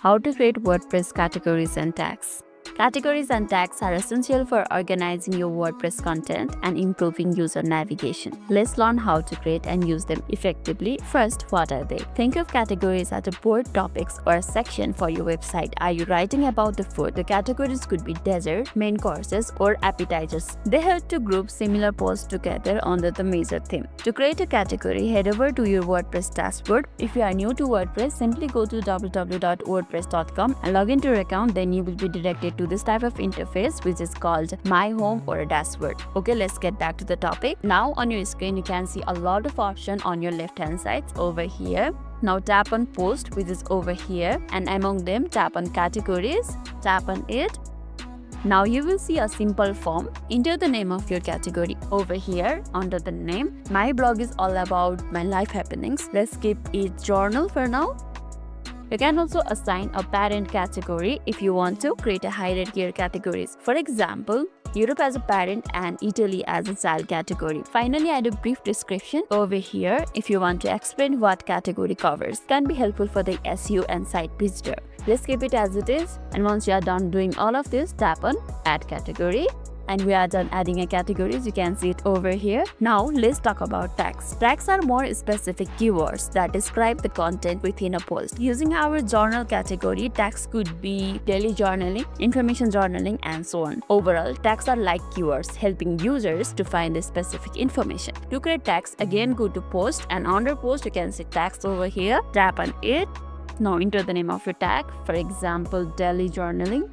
How to create WordPress categories and tags. Categories and tags are essential for organizing your WordPress content and improving user navigation. Let's learn how to create and use them effectively. First, what are they? Think of categories as a broad topics or a section for your website. Are you writing about the food? The categories could be dessert, main courses, or appetizers. They help to group similar posts together under the major theme. To create a category, head over to your WordPress dashboard. If you are new to WordPress, simply go to www.wordpress.com and log into your account. Then you will be directed to this type of interface, which is called My Home or a dashboard. Okay, let's get back to the topic. Now on your screen, you can see a lot of options on your left hand side over here. Now tap on Post, which is over here, and among them tap on Categories, tap on it. Now you will see a simple form. Enter the name of your category over here under the name. My blog is all about my life happenings. Let's keep it journal for now. You can also assign a parent category if you want to create a hierarchy of categories. For example, Europe as a parent and Italy as a child category. Finally, add a brief description over here if you want to explain what category covers. Can be helpful for the SEO and site visitor. Let's keep it as it is, and once you are done doing all of this, tap on Add Category. And we are done adding a categories. You can see it over here. Now let's talk about tags. Tags are more specific keywords that describe the content within a post. Using our journal category, tags could be daily journaling, information journaling, and so on. Overall, tags are like keywords, helping users to find the specific information. To create tags, again go to Post, and under Post you can see tags over here. Tap on it. Now enter the name of your tag. For example, daily journaling.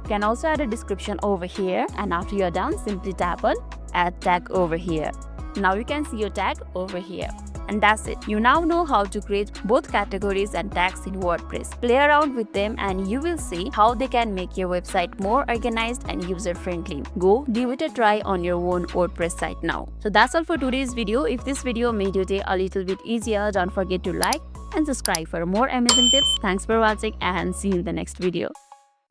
You can also add a description over here, and after you're done, simply tap on Add Tag over here. Now you can see your tag over here. And that's it. You now know how to create both categories and tags in WordPress. Play around with them and you will see how they can make your website more organized and user-friendly. Go give it a try on your own WordPress site now. So that's all for today's video. If this video made your day a little bit easier, don't forget to like and subscribe for more amazing tips. Thanks for watching and see you in the next video.